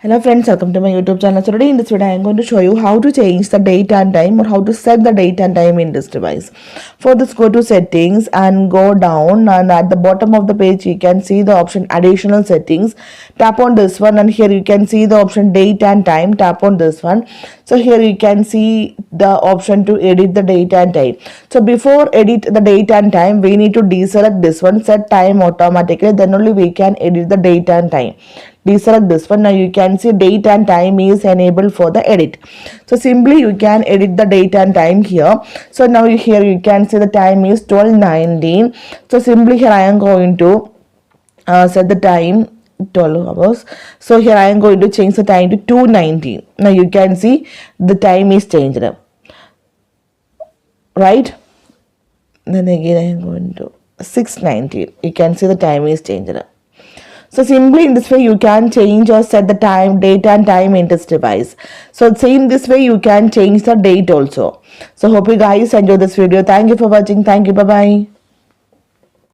Hello friends, welcome to my YouTube channel. So today in this video I am going to show you how to change the date and time or how to set the date and time in this device. For this, go to settings and go down, and at the bottom of the page you can see the option additional settings. Tap on this one and here you can see the option date and time. Tap on this one. So here you can see the option to edit the date and time. So before edit the date and time, we need to deselect this one, set time automatically, then only we can edit the date and time. Deselect this one. Now you can see date and time is enabled for the edit. So simply you can edit the date and time here. So now here you can see the time is 12:19. So simply here I am going to set the time 12 hours. So here I am going to change the time to 2:19. Now you can see the time is changed, right? Then again I am going to 6:19. You can see the time is changed. So simply in this way you can change or set the time, date and time in this device. So same this way you can change the date also. So hope you guys enjoy this video. Thank you for watching. Thank you. Bye bye.